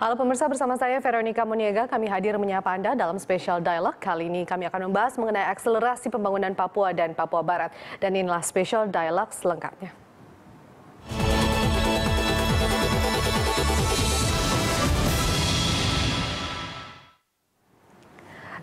Halo pemirsa, bersama saya Veronica Muniaga, kami hadir menyapa Anda dalam Special Dialogue. Kali ini kami akan membahas mengenai akselerasi pembangunan Papua dan Papua Barat. Dan inilah Special Dialogue selengkapnya.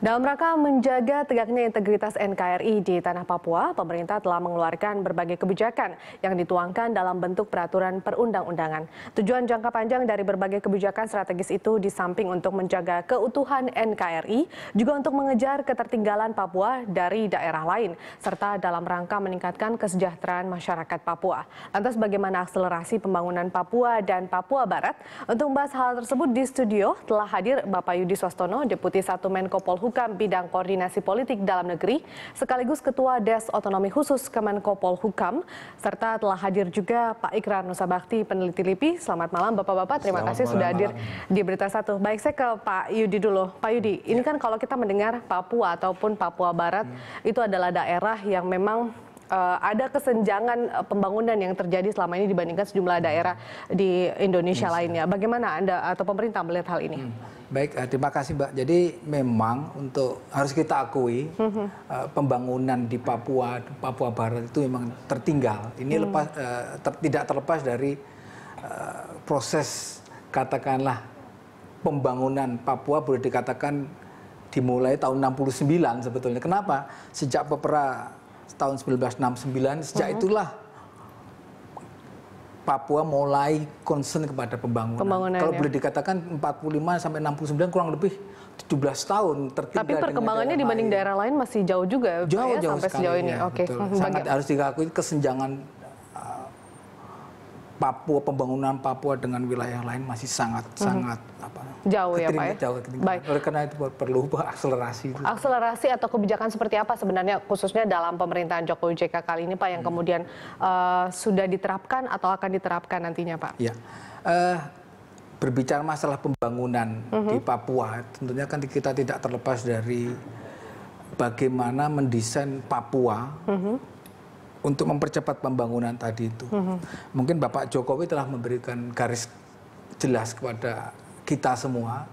Dalam rangka menjaga tegaknya integritas NKRI di tanah Papua, pemerintah telah mengeluarkan berbagai kebijakan yang dituangkan dalam bentuk peraturan perundang-undangan. Tujuan jangka panjang dari berbagai kebijakan strategis itu di samping untuk menjaga keutuhan NKRI, juga untuk mengejar ketertinggalan Papua dari daerah lain, serta dalam rangka meningkatkan kesejahteraan masyarakat Papua. Lantas bagaimana akselerasi pembangunan Papua dan Papua Barat? Untuk membahas hal tersebut di studio telah hadir Bapak Yudi Swastono, Deputi 1 Menko Polhukam Bidang Koordinasi Politik Dalam Negeri, sekaligus Ketua Des Otonomi Khusus Kemenko Polhukam, serta telah hadir juga Pak Ikrar Nusabakti, peneliti LIPI. Selamat malam Bapak-Bapak, terima kasih sudah hadir di Berita Satu. Baik, saya ke Pak Yudi dulu. Pak Yudi, ini kan kalau kita mendengar Papua ataupun Papua Barat, itu adalah daerah yang memang ada kesenjangan pembangunan yang terjadi selama ini dibandingkan sejumlah daerah di Indonesia lainnya. Bagaimana Anda atau pemerintah melihat hal ini? Baik, terima kasih Mbak. Jadi memang harus kita akui pembangunan di Papua Barat itu memang tertinggal. Ini tidak terlepas dari proses katakanlah pembangunan Papua, boleh dikatakan dimulai tahun 69 sebetulnya. Kenapa? Sejak Pepera tahun 1969, sejak itulah Papua mulai concern kepada pembangunan. Kalau boleh dikatakan 45 sampai 69 kurang lebih 17 tahun tertinggal. Tapi perkembangannya dibanding daerah lain masih jauh juga, jauh sampai sekali, sejauh ini. Ya, Oke. Sangat harus diakui kesenjangan Papua, pembangunan Papua dengan wilayah lain masih sangat jauh ya Pak ya? Jauh. Baik. Oleh karena itu perlu akselerasi. Akselerasi atau kebijakan seperti apa sebenarnya khususnya dalam pemerintahan Jokowi JK kali ini Pak yang kemudian sudah diterapkan atau akan diterapkan nantinya Pak? Ya, berbicara masalah pembangunan di Papua, tentunya kan kita tidak terlepas dari bagaimana mendesain Papua untuk mempercepat pembangunan tadi itu. Mungkin Bapak Jokowi telah memberikan garis jelas kepada kita semua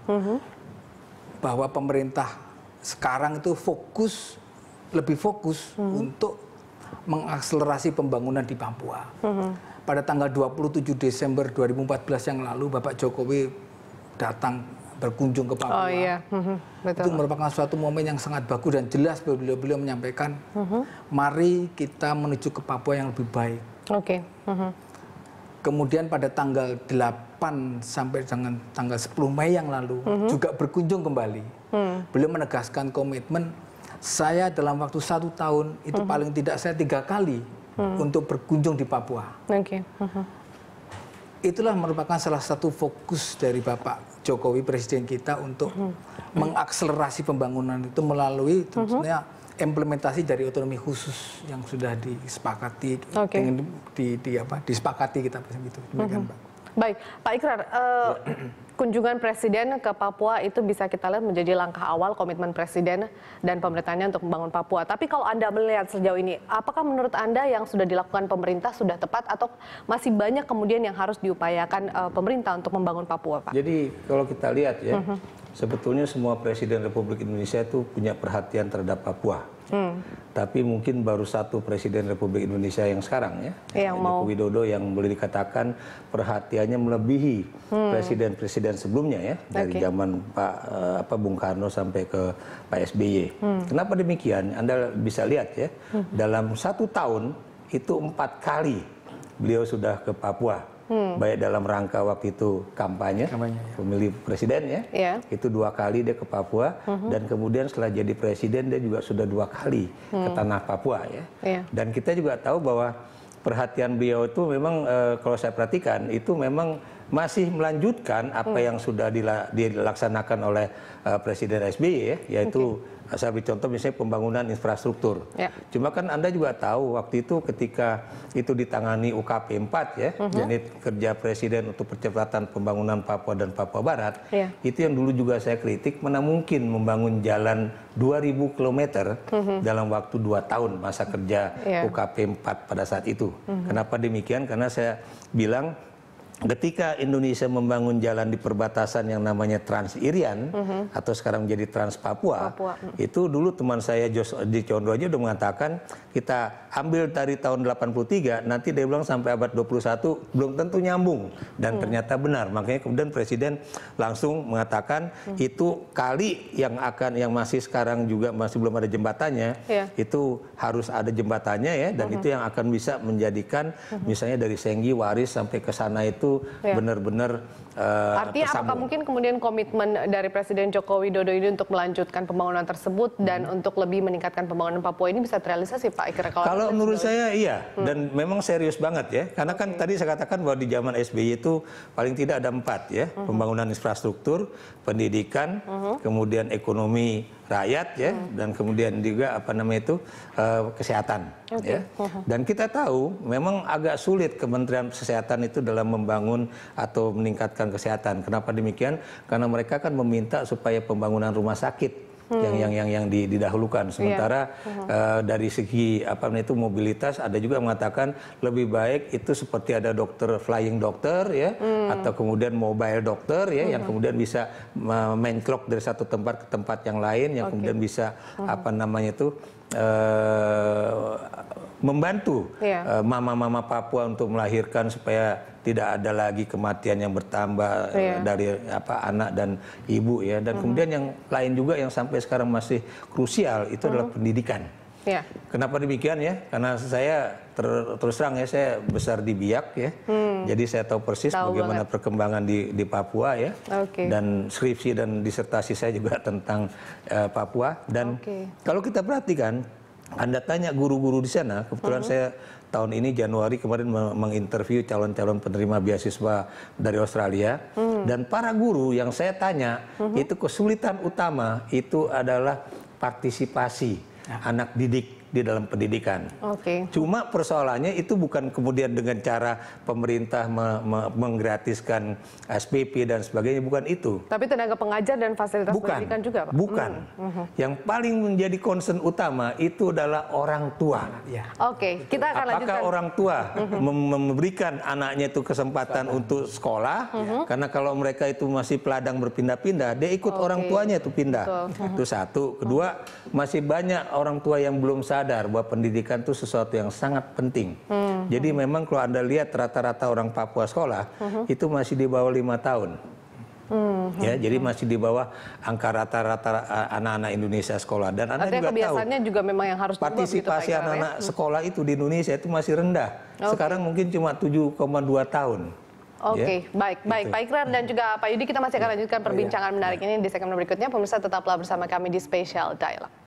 bahwa pemerintah sekarang itu lebih fokus untuk mengakselerasi pembangunan di Papua. Pada tanggal 27 Desember 2014 yang lalu Bapak Jokowi datang berkunjung ke Papua. Oh iya, betul. Itu merupakan suatu momen yang sangat bagus dan jelas beliau menyampaikan, mari kita menuju ke Papua yang lebih baik. Oke. Kemudian pada tanggal 8 sampai dengan tanggal 10 Mei yang lalu juga berkunjung kembali. Beliau menegaskan komitmen, saya dalam waktu 1 tahun itu paling tidak saya 3 kali untuk berkunjung di Papua. Oke. Itulah merupakan salah satu fokus dari Bapak Jokowi, Presiden kita, untuk mengakselerasi pembangunan itu melalui tentunya implementasi dari otonomi khusus yang sudah disepakati, disepakati kita begitu. Baik, Pak Ikrar, kunjungan Presiden ke Papua itu bisa kita lihat menjadi langkah awal komitmen Presiden dan pemerintahnya untuk membangun Papua. Tapi kalau Anda melihat sejauh ini, apakah menurut Anda yang sudah dilakukan pemerintah sudah tepat atau masih banyak kemudian yang harus diupayakan pemerintah untuk membangun Papua, Pak? Jadi kalau kita lihat ya, sebetulnya semua Presiden Republik Indonesia itu punya perhatian terhadap Papua. Tapi mungkin baru satu Presiden Republik Indonesia yang sekarang ya, Joko Widodo, yang boleh dikatakan perhatiannya melebihi presiden-presiden sebelumnya ya, dari zaman Bung Karno sampai ke Pak SBY. Kenapa demikian? Anda bisa lihat ya, dalam 1 tahun itu 4 kali beliau sudah ke Papua. Baik dalam rangka waktu itu kampanye pemilih presiden ya, itu 2 kali dia ke Papua, dan kemudian setelah jadi presiden dia juga sudah 2 kali ke tanah Papua ya. Dan kita juga tahu bahwa perhatian beliau itu memang kalau saya perhatikan itu memang masih melanjutkan apa yang sudah dilaksanakan oleh Presiden SBY ya, yaitu saya beri contoh misalnya pembangunan infrastruktur. Cuma kan Anda juga tahu waktu itu ketika itu ditangani UKP 4 ya, unit kerja Presiden untuk percepatan pembangunan Papua dan Papua Barat, itu yang dulu juga saya kritik, mana mungkin membangun jalan 2000 km dalam waktu 2 tahun masa kerja UKP 4 pada saat itu. Kenapa demikian? Karena saya bilang ketika Indonesia membangun jalan di perbatasan yang namanya Trans Irian atau sekarang menjadi Trans Papua, itu dulu teman saya Josdi Condro aja udah mengatakan kita ambil dari tahun 83, nanti dia bilang sampai abad 21 belum tentu nyambung, dan ternyata benar. Makanya kemudian Presiden langsung mengatakan itu kali yang masih sekarang juga masih belum ada jembatannya, itu harus ada jembatannya ya, dan itu yang akan bisa menjadikan misalnya dari Senggi Waris sampai ke sana itu benar-benar artinya apakah mungkin kemudian komitmen dari Presiden Joko Widodo ini untuk melanjutkan pembangunan tersebut dan untuk lebih meningkatkan pembangunan Papua ini bisa terrealisasi Pak? Kalau menurut saya iya, dan memang serius banget ya, karena kan tadi saya katakan bahwa di zaman SBY itu paling tidak ada 4 ya, pembangunan infrastruktur, pendidikan, kemudian ekonomi rakyat ya, dan kemudian juga kesehatan. Ya. Dan kita tahu memang agak sulit Kementerian Kesehatan itu dalam membangun atau meningkatkan kesehatan. Kenapa demikian? Karena mereka kan meminta supaya pembangunan rumah sakit yang didahulukan. Sementara dari segi mobilitas, ada juga yang mengatakan lebih baik itu seperti ada dokter flying dokter ya, atau kemudian mobile dokter ya, yang kemudian bisa mencelok dari satu tempat ke tempat yang lain, yang kemudian bisa membantu mama-mama Papua untuk melahirkan supaya tidak ada lagi kematian yang bertambah dari anak dan ibu ya, dan kemudian yang lain juga yang sampai sekarang masih krusial itu adalah pendidikan. Kenapa demikian ya? Karena saya terus terang ya, saya besar di Biak ya, jadi saya tahu persis bagaimana perkembangan di Papua ya, dan skripsi dan disertasi saya juga tentang Papua. Dan kalau kita perhatikan, Anda tanya guru-guru di sana, kebetulan saya tahun ini Januari kemarin menginterview calon-calon penerima beasiswa dari Australia, dan para guru yang saya tanya itu kesulitan utama itu adalah partisipasi anak didik di dalam pendidikan. Cuma persoalannya itu bukan kemudian dengan cara pemerintah menggratiskan SPP dan sebagainya, bukan itu. Tapi tenaga pengajar dan fasilitas pendidikan juga, Pak? Bukan. Yang paling menjadi concern utama itu adalah orang tua. Kita akan lanjutkan. Apakah orang tua memberikan anaknya itu kesempatan untuk sekolah? Karena kalau mereka itu masih peladang berpindah-pindah, dia ikut orang tuanya itu pindah. Itu satu. Kedua, masih banyak orang tua yang belum sadar bahwa pendidikan itu sesuatu yang sangat penting. Jadi memang kalau Anda lihat rata-rata orang Papua sekolah itu masih di bawah 5 tahun. Ya, jadi masih di bawah angka rata-rata anak-anak Indonesia sekolah. Dan Anda juga tahu juga memang yang harus partisipasi anak-anak sekolah itu di Indonesia itu masih rendah. Sekarang mungkin cuma 7,2 tahun. Baik Pak Ikrar dan juga Pak Yudi, kita masih akan lanjutkan perbincangan menarik ini di segmen berikutnya. Pemirsa tetaplah bersama kami di Special Dialogue.